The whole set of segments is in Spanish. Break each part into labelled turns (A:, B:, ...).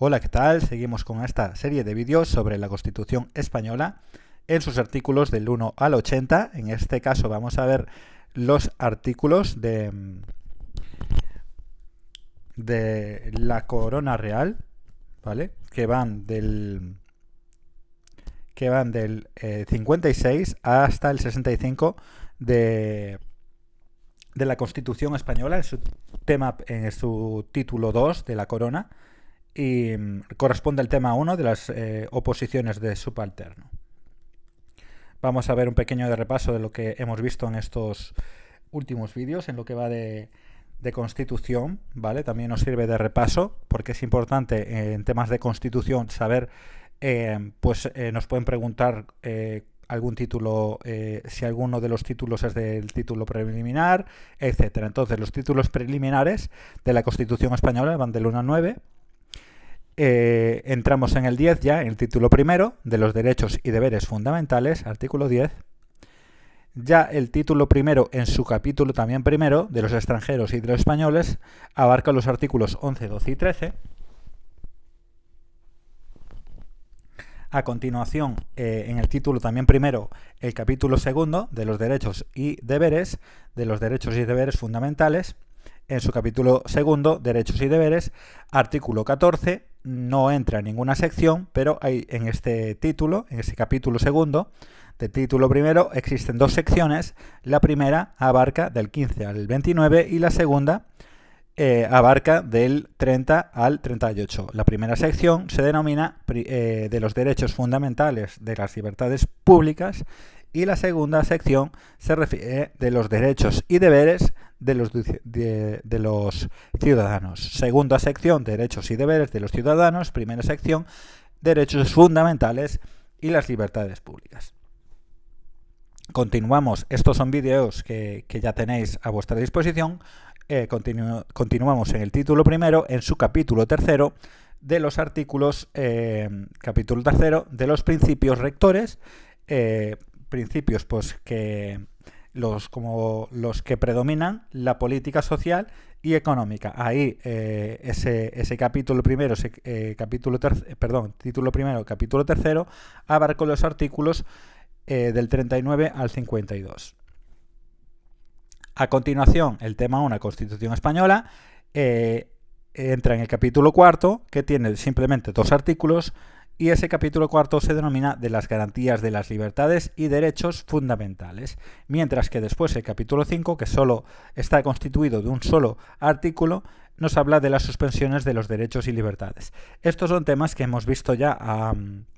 A: Hola, ¿qué tal? Seguimos con esta serie de vídeos sobre la Constitución española en sus artículos del 1 al 80. En este caso vamos a ver los artículos de la corona real, ¿vale? Que van del 56 hasta el 65 de la Constitución española, en su título 2 de la corona, y corresponde al tema 1 de las oposiciones de subalterno. Vamos a ver un pequeño repaso de lo que hemos visto en estos últimos vídeos, en lo que va de Constitución, ¿vale? También nos sirve de repaso, porque es importante en temas de Constitución saber, nos pueden preguntar algún título, si alguno de los títulos es del título preliminar, etcétera. Entonces, los títulos preliminares de la Constitución española van del 1 al 9. Entramos en el 10 ya, en el título primero, de los derechos y deberes fundamentales, artículo 10. Ya el título primero, en su capítulo también primero, de los extranjeros y de los españoles, abarca los artículos 11, 12 y 13. A continuación, en el título también primero, el capítulo segundo, de los derechos y deberes, fundamentales. En su capítulo segundo, derechos y deberes, artículo 14, no entra en ninguna sección, pero hay en este título, en ese capítulo segundo, de título primero, existen dos secciones. La primera abarca del 15 al 29 y la segunda abarca del 30 al 38. La primera sección se denomina de los derechos fundamentales de las libertades públicas, y la segunda sección se refiere de los derechos y deberes de los ciudadanos. Segunda sección, derechos y deberes de los ciudadanos. Primera sección, derechos fundamentales y las libertades públicas. Continuamos. Estos son vídeos que ya tenéis a vuestra disposición. Continuamos en el título primero, en su capítulo tercero, de los artículos, capítulo tercero, de los principios rectores, principios pues como los que predominan la política social y económica. Ahí ese capítulo primero, título primero, capítulo tercero, abarca los artículos del 39 al 52. A continuación, el tema 1, Constitución española, entra en el capítulo cuarto, que tiene simplemente dos artículos, y ese capítulo cuarto se denomina de las garantías de las libertades y derechos fundamentales, mientras que después el capítulo 5, que solo está constituido de un solo artículo, nos habla de las suspensiones de los derechos y libertades. Estos son temas que hemos visto ya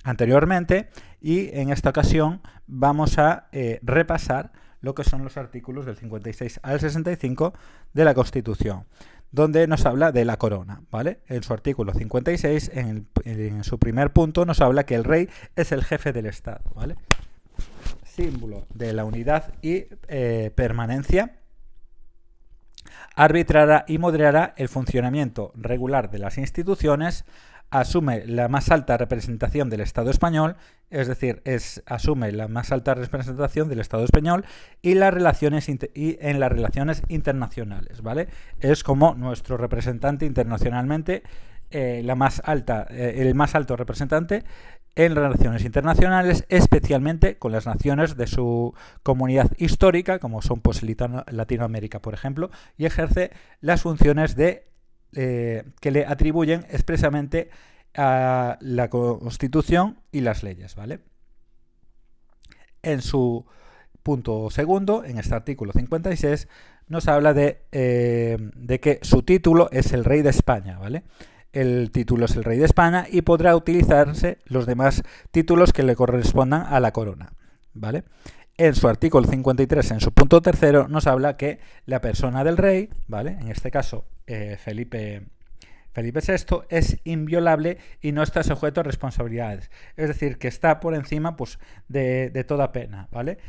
A: anteriormente, y en esta ocasión vamos a repasar lo que son los artículos del 56 al 65 de la Constitución, donde nos habla de la corona, ¿vale? En su artículo 56, en su primer punto, nos habla que el rey es el jefe del Estado, ¿vale? Símbolo de la unidad y permanencia. Arbitrará y moderará el funcionamiento regular de las instituciones, asume la más alta representación del Estado español, es decir, asume la más alta representación del Estado español y en las relaciones internacionales, ¿vale? Es como nuestro representante internacionalmente, el más alto representante en relaciones internacionales, especialmente con las naciones de su comunidad histórica, como son pues Latinoamérica, por ejemplo, y ejerce las funciones que le atribuyen expresamente a la Constitución y las leyes, ¿vale? En su punto segundo, en este artículo 56, nos habla de que su título es el Rey de España, ¿vale? El título es el Rey de España y podrá utilizarse los demás títulos que le correspondan a la corona, ¿vale? En su artículo 53, en su punto tercero, nos habla que la persona del rey, ¿vale? En este caso, Felipe VI, es inviolable y no está sujeto a responsabilidades. Es decir, que está por encima pues, de toda pena, ¿vale?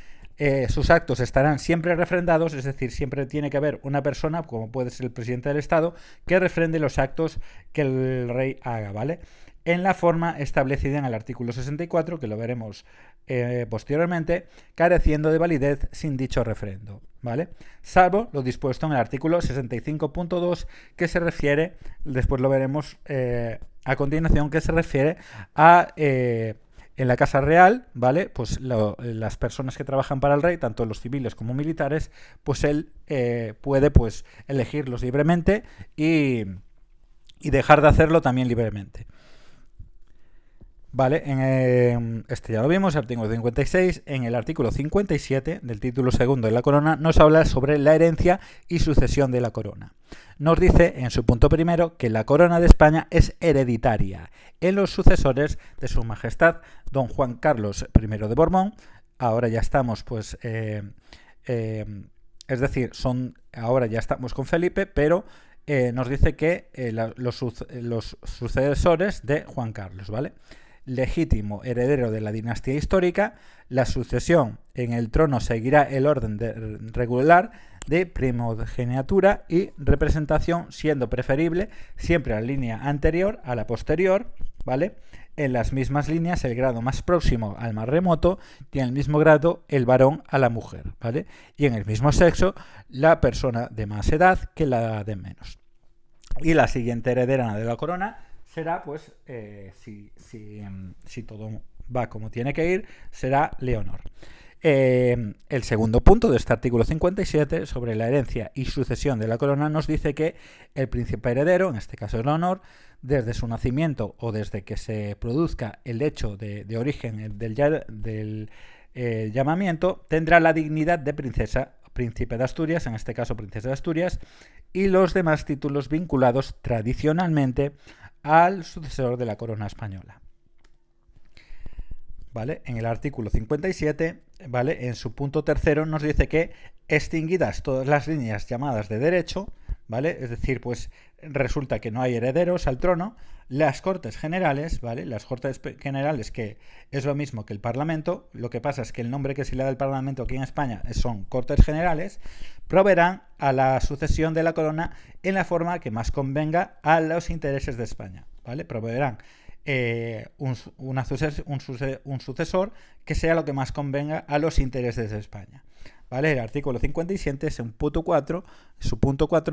A: Sus actos estarán siempre refrendados, es decir, siempre tiene que haber una persona, como puede ser el presidente del Estado, que refrende los actos que el rey haga, ¿vale? En la forma establecida en el artículo 64, que lo veremos posteriormente, careciendo de validez sin dicho refrendo, ¿vale? Salvo lo dispuesto en el artículo 65.2, que se refiere, después lo veremos a continuación, que se refiere a en la Casa Real, ¿vale? Pues las personas que trabajan para el rey, tanto los civiles como militares, pues él puede pues elegirlos libremente y dejar de hacerlo también libremente. Vale, este ya lo vimos, artículo 56. En el artículo 57 del título segundo de la corona nos habla sobre la herencia y sucesión de la corona. Nos dice en su punto primero que la corona de España es hereditaria en los sucesores de su majestad don Juan Carlos I de Borbón. Ahora ya estamos pues es decir, ahora ya estamos con Felipe, pero nos dice que los sucesores de Juan Carlos, ¿vale? Legítimo heredero de la dinastía histórica, la sucesión en el trono seguirá el orden regular de primogenitura y representación, siendo preferible siempre la línea anterior a la posterior, ¿vale? En las mismas líneas, el grado más próximo al más remoto, y en el mismo grado el varón a la mujer, ¿vale? Y en el mismo sexo, la persona de más edad que la de menos. Y la siguiente heredera de la corona será, pues, si todo va como tiene que ir, será Leonor. El segundo punto de este artículo 57 sobre la herencia y sucesión de la corona nos dice que el príncipe heredero, en este caso Leonor, desde su nacimiento o desde que se produzca el hecho de origen del llamamiento, tendrá la dignidad de princesa, príncipe de Asturias, en este caso princesa de Asturias, y los demás títulos vinculados tradicionalmente al sucesor de la corona española. ¿Vale? En el artículo 57, ¿vale? En su punto tercero nos dice que extinguidas todas las líneas llamadas de derecho, ¿vale? Es decir, pues resulta que no hay herederos al trono, las Cortes Generales, ¿vale? Las Cortes Generales, que es lo mismo que el Parlamento, lo que pasa es que el nombre que se le da al Parlamento aquí en España son Cortes Generales, proveerán a la sucesión de la corona en la forma que más convenga a los intereses de España, ¿vale? Proveerán un sucesor que sea lo que más convenga a los intereses de España. ¿Vale? El artículo 57, su punto 4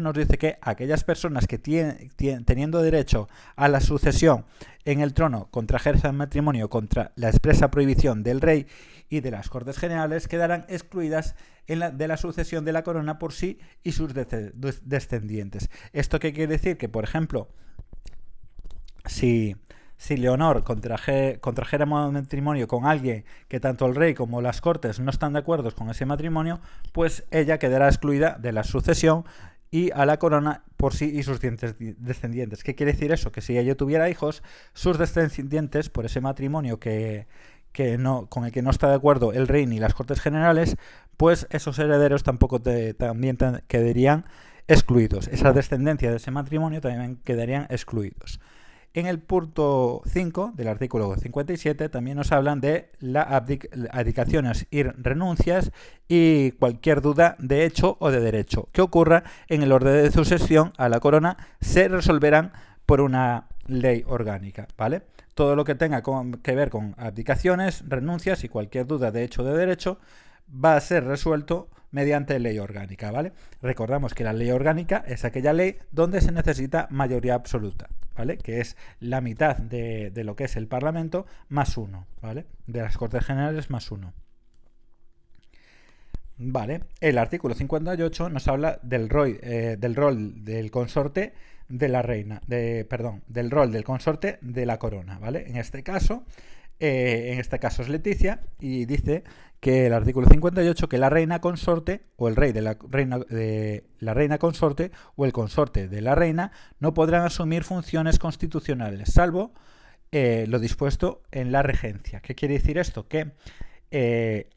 A: nos dice que aquellas personas que teniendo derecho a la sucesión en el trono contrajesen matrimonio contra la expresa prohibición del rey y de las Cortes Generales quedarán excluidas de la sucesión de la corona por sí y sus descendientes. ¿Esto qué quiere decir? Que, por ejemplo, si Leonor contrajera matrimonio con alguien que tanto el rey como las Cortes no están de acuerdo con ese matrimonio, pues ella quedará excluida de la sucesión y a la corona por sí y sus descendientes. ¿Qué quiere decir eso? Que si ella tuviera hijos, sus descendientes, por ese matrimonio con el que no está de acuerdo el rey ni las Cortes Generales, pues esos herederos tampoco también quedarían excluidos. Esa descendencia de ese matrimonio también quedarían excluidos. En el punto 5 del artículo 57 también nos hablan de las abdicaciones y renuncias y cualquier duda de hecho o de derecho que ocurra en el orden de sucesión a la corona se resolverán por una ley orgánica, ¿vale? Todo lo que tenga que ver con abdicaciones, renuncias y cualquier duda de hecho o de derecho va a ser resuelto mediante ley orgánica, ¿vale? Recordamos que la ley orgánica es aquella ley donde se necesita mayoría absoluta, ¿vale? Que es la mitad de lo que es el Parlamento más uno, ¿vale? De las Cortes Generales más uno. Vale, el artículo 58 nos habla del rol del consorte de la reina, del rol del consorte de la corona, ¿vale? En este caso es Leticia, y dice que el artículo 58 que la reina consorte o el rey de la reina consorte o el consorte de la reina no podrán asumir funciones constitucionales, salvo lo dispuesto en la regencia. ¿Qué quiere decir esto? Que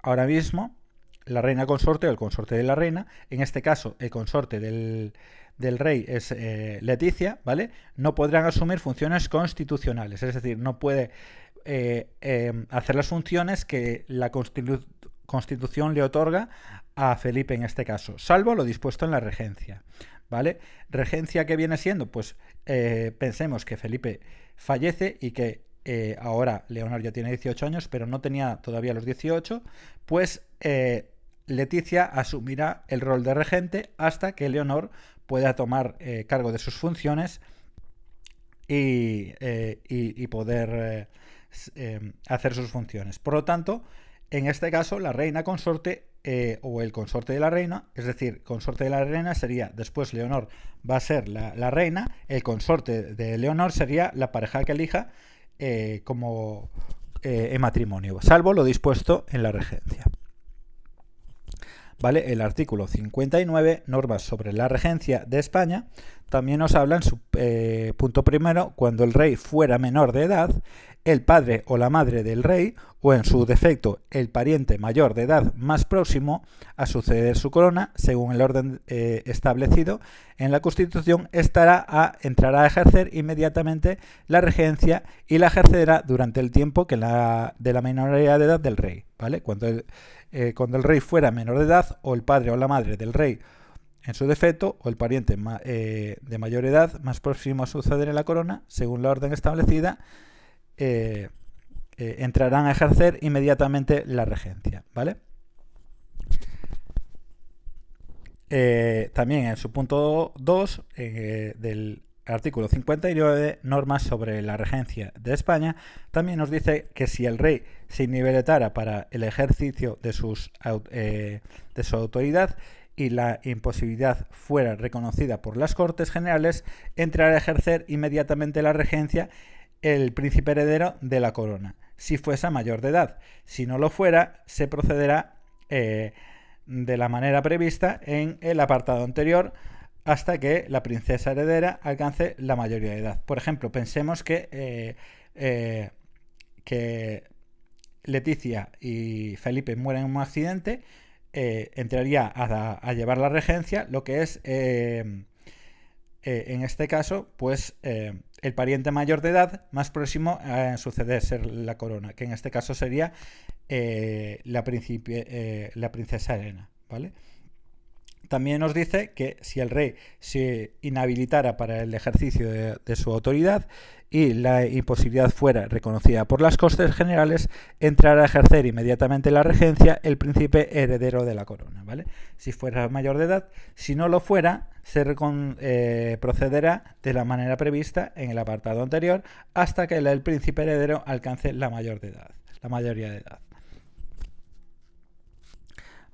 A: ahora mismo la reina consorte o el consorte de la reina, en este caso el consorte del rey es Leticia, ¿vale? No podrán asumir funciones constitucionales, es decir, no puede hacer las funciones que la Constitución le otorga a Felipe en este caso, salvo lo dispuesto en la regencia, ¿vale? Regencia, que viene siendo, pues pensemos que Felipe fallece y que ahora Leonor ya tiene 18 años, pero no tenía todavía los 18, pues Leticia asumirá el rol de regente hasta que Leonor pueda tomar cargo de sus funciones y poder hacer sus funciones. Por lo tanto, en este caso, la reina consorte o el consorte de la reina, es decir, consorte de la reina sería, después Leonor va a ser la reina, el consorte de Leonor sería la pareja que elija como en matrimonio, salvo lo dispuesto en la regencia. ¿Vale? El artículo 59, normas sobre la regencia de España, también nos habla en su punto primero, cuando el rey fuera menor de edad, el padre o la madre del rey, o en su defecto el pariente mayor de edad más próximo a suceder su corona, según el orden establecido en la Constitución, entrará a ejercer inmediatamente la regencia y la ejercerá durante el tiempo de la minoría de edad del rey. ¿Vale? Cuando el rey fuera menor de edad, o el padre o la madre del rey en su defecto, o el pariente de mayor edad más próximo a suceder en la corona, según la orden establecida, entrarán a ejercer inmediatamente la regencia. ¿Vale? También en su punto 2 del artículo 59, normas sobre la regencia de España, también nos dice que si el rey se inhabilitara para el ejercicio de su autoridad y la imposibilidad fuera reconocida por las Cortes Generales, entrará a ejercer inmediatamente la regencia el príncipe heredero de la corona, si fuese mayor de edad. Si no lo fuera, se procederá de la manera prevista en el apartado anterior hasta que la princesa heredera alcance la mayoría de edad. Por ejemplo, pensemos que Leticia y Felipe mueren en un accidente, entraría a llevar la regencia, lo que es, en este caso, pues el pariente mayor de edad más próximo a sucederse la corona, que en este caso sería la princesa Elena, ¿vale? También nos dice que si el rey se inhabilitara para el ejercicio de su autoridad y la imposibilidad fuera reconocida por las Cortes Generales, entrará a ejercer inmediatamente la regencia el príncipe heredero de la corona, ¿vale? Si fuera mayor de edad. Si no lo fuera, se procederá de la manera prevista en el apartado anterior hasta que el príncipe heredero alcance la mayoría de edad.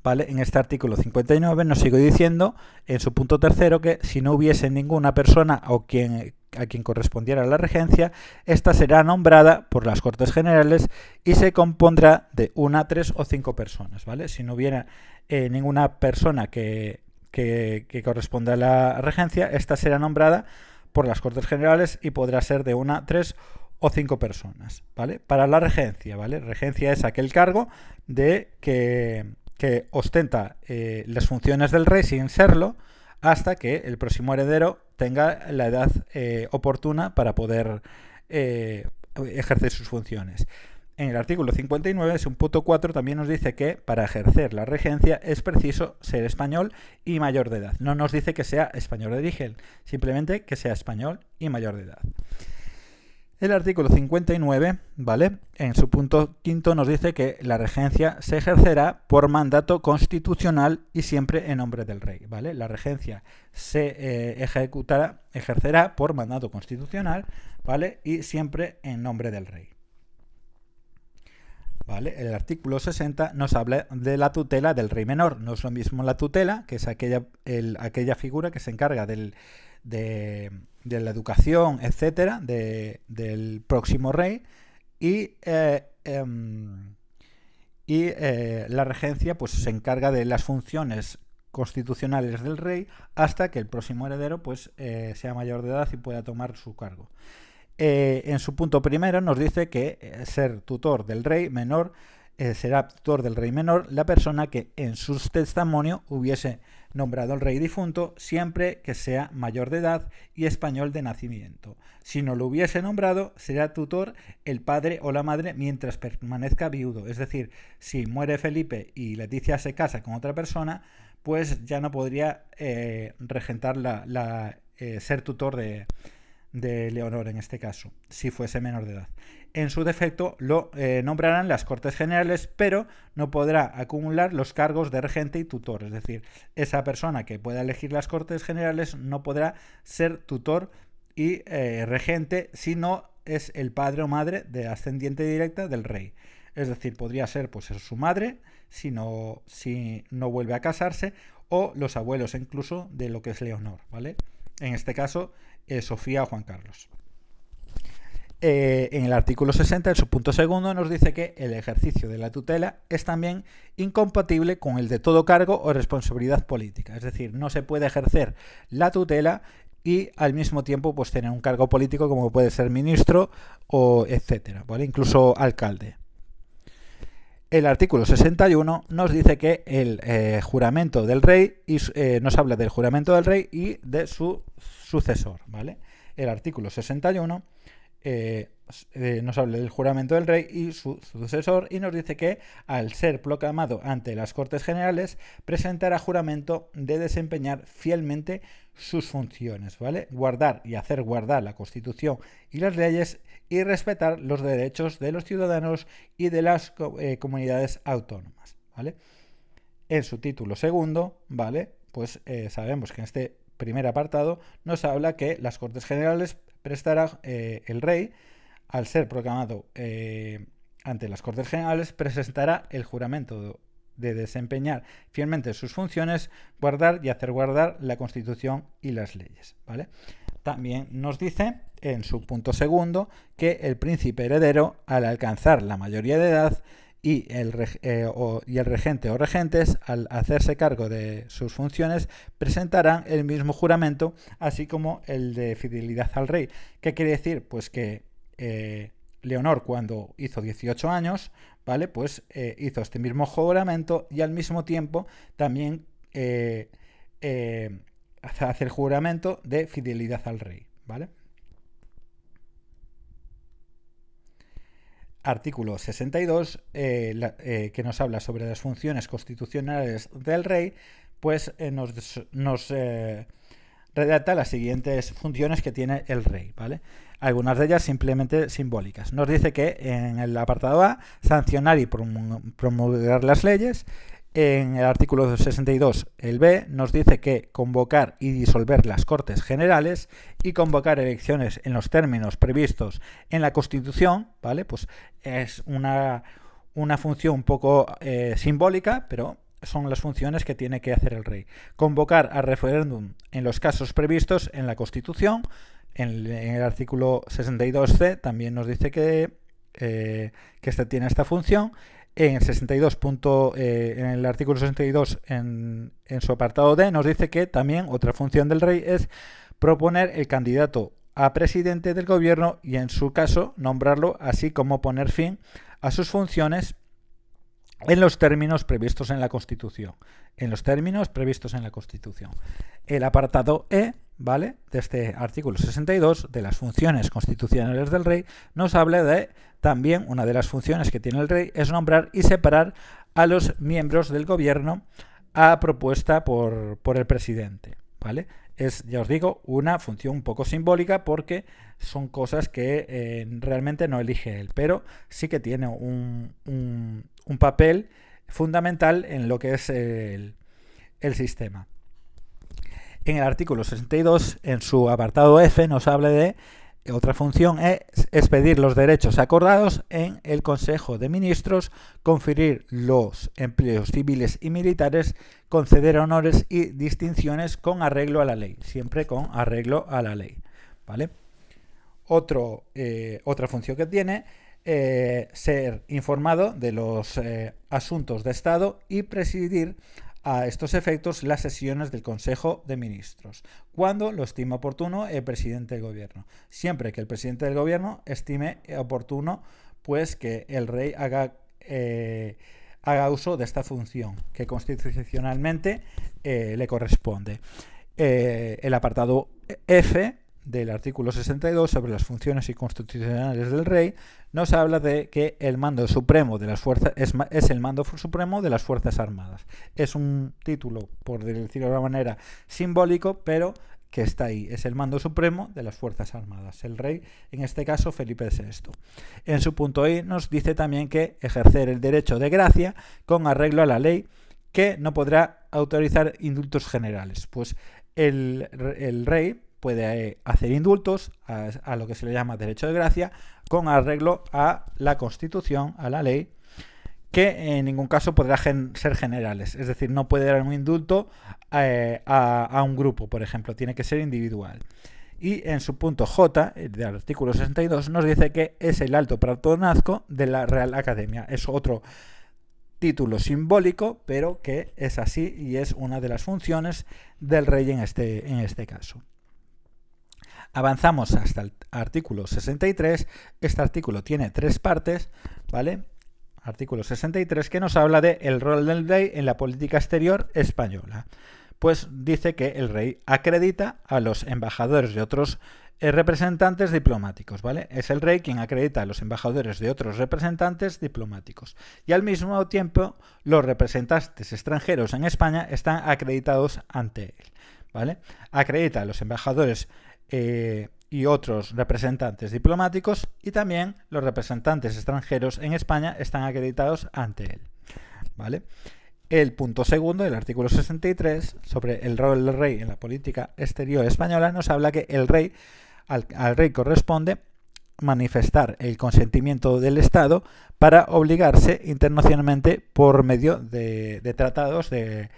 A: ¿Vale? En este artículo 59 nos sigue diciendo, en su punto tercero, que si no hubiese ninguna persona a quien correspondiera la regencia, esta será nombrada por las Cortes Generales y se compondrá de 1, 3 o 5 personas. ¿Vale? Si no hubiera ninguna persona que corresponda a la regencia, esta será nombrada por las Cortes Generales y podrá ser de 1, 3 o 5 personas. ¿Vale? Para la regencia, ¿vale? Regencia es aquel cargo de que ostenta las funciones del rey sin serlo hasta que el próximo heredero tenga la edad oportuna para poder ejercer sus funciones. En el artículo 59, es un punto 4, también nos dice que para ejercer la regencia es preciso ser español y mayor de edad. No nos dice que sea español de origen, simplemente que sea español y mayor de edad. El artículo 59, ¿vale? En su punto 5 nos dice que la regencia se ejercerá por mandato constitucional y siempre en nombre del rey, ¿vale? La regencia se ejercerá por mandato constitucional, ¿vale? Y siempre en nombre del rey. ¿Vale? El artículo 60 nos habla de la tutela del rey menor. No es lo mismo la tutela, que es aquella figura que se encarga de la educación, etcétera, del próximo rey, y la regencia pues se encarga de las funciones constitucionales del rey hasta que el próximo heredero pues sea mayor de edad y pueda tomar su cargo. En su punto primero nos dice que ser tutor del rey menor será tutor del rey menor la persona que en su testimonio hubiese nombrado al rey difunto, siempre que sea mayor de edad y español de nacimiento. Si no lo hubiese nombrado, será tutor el padre o la madre mientras permanezca viudo. Es decir, si muere Felipe y Leticia se casa con otra persona, pues ya no podría regentar ser tutor de Leonor en este caso, si fuese menor de edad. En su defecto lo nombrarán las Cortes Generales, pero no podrá acumular los cargos de regente y tutor. Es decir, esa persona que pueda elegir las Cortes Generales no podrá ser tutor y regente si no es el padre o madre de ascendiente directa del rey. Es decir, podría ser pues su madre si no vuelve a casarse, o los abuelos incluso de lo que es Leonor, ¿vale? En este caso, Sofía o Juan Carlos. En el artículo 60, en su punto segundo, nos dice que el ejercicio de la tutela es también incompatible con el de todo cargo o responsabilidad política. Es decir, no se puede ejercer la tutela y al mismo tiempo pues tener un cargo político como puede ser ministro o etcétera, ¿vale? Incluso alcalde. El artículo 61 nos dice que el juramento del rey nos habla del juramento del rey y de su sucesor, ¿vale? El artículo 61 nos habla del juramento del rey y su sucesor, y nos dice que al ser proclamado ante las Cortes Generales presentará juramento de desempeñar fielmente sus funciones, ¿vale? Guardar y hacer guardar la Constitución y las leyes y respetar los derechos de los ciudadanos y de las comunidades autónomas, ¿vale? En su título segundo, ¿vale? Pues sabemos que en este primer apartado nos habla que las Cortes Generales prestará el rey, al ser proclamado ante las Cortes Generales, presentará el juramento de desempeñar fielmente sus funciones, guardar y hacer guardar la Constitución y las leyes, ¿vale? También nos dice en su punto segundo que el príncipe heredero, al alcanzar la mayoría de edad, y el regente o regentes, al hacerse cargo de sus funciones, presentarán el mismo juramento, así como el de fidelidad al rey. ¿Qué quiere decir? Pues que Leonor, cuando hizo 18 años, ¿vale? Pues hizo este mismo juramento y al mismo tiempo también hace el juramento de fidelidad al rey, ¿vale? Artículo 62, que nos habla sobre las funciones constitucionales del rey, pues nos redacta las siguientes funciones que tiene el rey, ¿vale? Algunas de ellas simplemente simbólicas. Nos dice que en el apartado A, sancionar y promulgar las leyes. En el artículo 62, el B, nos dice que convocar y disolver las Cortes Generales y convocar elecciones en los términos previstos en la Constitución, ¿vale? Pues es una función un poco simbólica, pero son las funciones que tiene que hacer el rey. Convocar a referéndum en los casos previstos en la Constitución. En el artículo 62C también nos dice que este tiene esta función. En el 62 en el artículo 62, en su apartado D, nos dice que también otra función del rey es proponer el candidato a presidente del gobierno y, en su caso, nombrarlo, así como poner fin a sus funciones en los términos previstos en la Constitución. En los términos previstos en la Constitución. El apartado E, ¿vale?, de este artículo 62, de las funciones constitucionales del rey, nos habla de también una de las funciones que tiene el rey es nombrar y separar a los miembros del gobierno a propuesta por el presidente, ¿vale? Es, ya os digo, una función un poco simbólica porque son cosas que realmente no elige él, pero sí que tiene un papel fundamental en lo que es el sistema. En el artículo 62, en su apartado F, nos habla de otra función, es expedir los derechos acordados en el Consejo de Ministros, conferir los empleos civiles y militares, conceder honores y distinciones con arreglo a la ley, siempre con arreglo a la ley, ¿vale? Otra función que tiene, ser informado de los asuntos de Estado y presidir a estos efectos las sesiones del Consejo de Ministros, cuando lo estima oportuno el presidente del gobierno. Siempre que el presidente del gobierno estime oportuno, pues que el rey haga uso de esta función que constitucionalmente le corresponde. El apartado F del artículo 62 sobre las funciones constitucionales del rey nos habla de que el mando supremo de las fuerzas es el mando supremo de las Fuerzas Armadas. Es un título, por decirlo de alguna manera, simbólico, pero que está ahí. Es el mando supremo de las Fuerzas Armadas. El rey, en este caso, Felipe VI. En su punto I nos dice también que ejercer el derecho de gracia con arreglo a la ley, que no podrá autorizar indultos generales. Pues el rey puede hacer indultos a lo que se le llama derecho de gracia con arreglo a la Constitución, a la ley, que en ningún caso podrá ser generales. Es decir, no puede dar un indulto a un grupo, por ejemplo, tiene que ser individual. Y en su punto J, del artículo 62, nos dice que es el alto patronazgo de la Real Academia. Es otro título simbólico, pero que es así y es una de las funciones del rey en este caso. Avanzamos hasta el artículo 63. Este artículo tiene 3 partes, ¿vale? Artículo 63, que nos habla de el rol del rey en la política exterior española. Pues dice que el rey acredita a los embajadores de otros representantes diplomáticos, ¿vale? Es el rey quien acredita a los embajadores de otros representantes diplomáticos. Y al mismo tiempo, los representantes extranjeros en España están acreditados ante él, ¿vale? Acredita a los embajadores y otros representantes diplomáticos, y también los representantes extranjeros en España están acreditados ante él, ¿vale? El punto segundo del artículo 63 sobre el rol del rey en la política exterior española nos habla que el rey, al rey corresponde manifestar el consentimiento del Estado para obligarse internacionalmente por medio de tratados de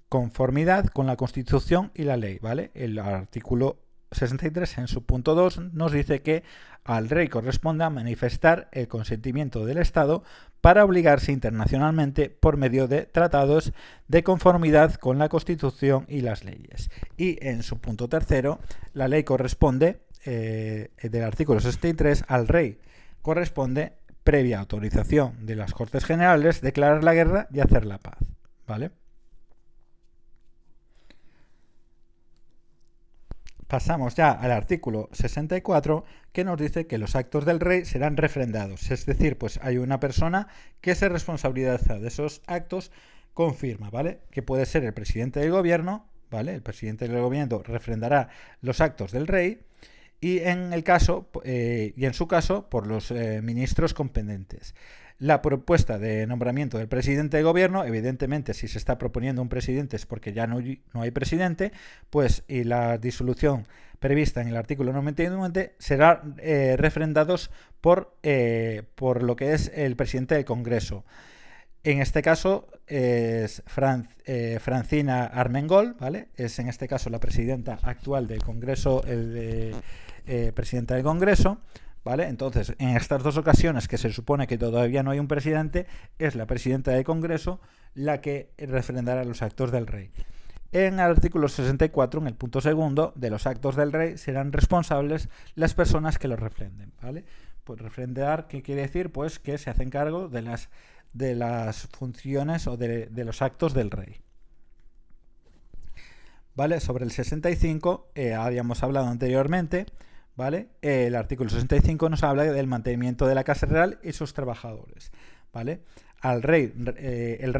A: conformidad con la Constitución y la ley, ¿vale? El artículo 63 en su punto 2 nos dice que al rey corresponde manifestar el consentimiento del Estado para obligarse internacionalmente por medio de tratados de conformidad con la Constitución y las leyes. Y en su punto tercero, la ley corresponde, del artículo 63, al rey corresponde, previa autorización de las Cortes Generales, declarar la guerra y hacer la paz, ¿vale? Pasamos ya al artículo 64, que nos dice que los actos del rey serán refrendados. Es decir, pues hay una persona que se responsabiliza de esos actos con firma, ¿vale? Que puede ser el presidente del gobierno, ¿vale? El presidente del gobierno refrendará los actos del rey y en su caso por los ministros competentes. La propuesta de nombramiento del presidente de gobierno, evidentemente, si se está proponiendo un presidente es porque ya no hay presidente, pues y la disolución prevista en el artículo 99 será refrendados por lo que es el presidente del Congreso. En este caso es Francina Armengol, ¿vale? Es en este caso la presidenta actual del Congreso, presidenta del Congreso, ¿vale? Entonces, en estas dos ocasiones que se supone que todavía no hay un presidente, es la presidenta del Congreso la que refrendará los actos del rey. En el artículo 64, en el punto segundo, de los actos del rey serán responsables las personas que los refrenden, ¿vale? Pues refrendar, ¿qué quiere decir? Pues que se hacen cargo de las funciones o de los actos del rey. ¿Vale? Sobre el 65 habíamos hablado anteriormente, ¿vale? El artículo 65 nos habla del mantenimiento de la Casa Real y sus trabajadores, ¿vale? El rey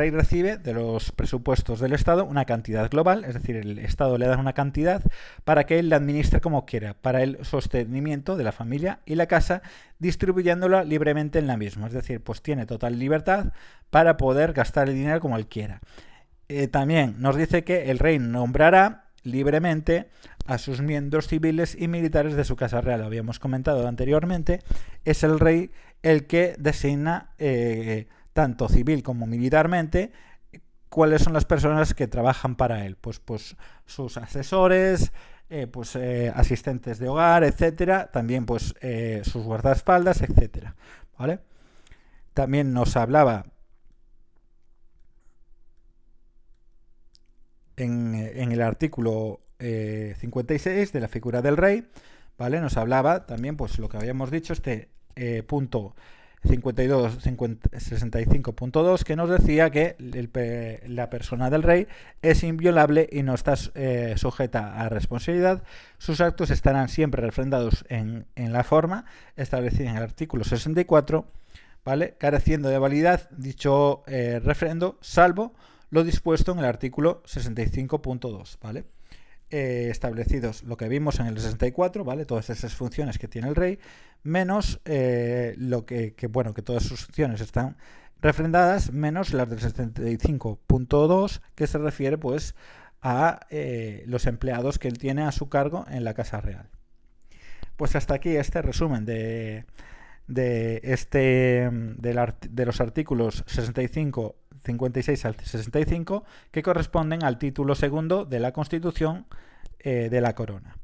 A: recibe de los presupuestos del Estado una cantidad global, es decir, el Estado le da una cantidad para que él la administre como quiera, para el sostenimiento de la familia y la casa, distribuyéndola libremente en la misma, es decir, pues tiene total libertad para poder gastar el dinero como él quiera. También nos dice que el rey nombrará libremente a sus miembros civiles y militares de su Casa Real. Lo habíamos comentado anteriormente, es el rey el que designa tanto civil como militarmente cuáles son las personas que trabajan para él, pues sus asesores, asistentes de hogar, etcétera, también pues sus guardaespaldas, etcétera, ¿vale? También nos hablaba en el artículo 56 de la figura del rey, ¿vale? Nos hablaba también, pues lo que habíamos dicho, punto 65.2, que nos decía que la persona del rey es inviolable y no está sujeta a responsabilidad. Sus actos estarán siempre refrendados en la forma establecida en el artículo 64, ¿vale? Careciendo de validez dicho refrendo, salvo lo dispuesto en el artículo 65.2, ¿vale? Establecidos lo que vimos en el 64, ¿vale? Todas esas funciones que tiene el rey, menos que todas sus funciones están refrendadas, menos las del 75.2, que se refiere pues a los empleados que él tiene a su cargo en la Casa Real. Pues hasta aquí este resumen de los artículos 65, 56 al 65, que corresponden al título segundo de la Constitución de la Corona.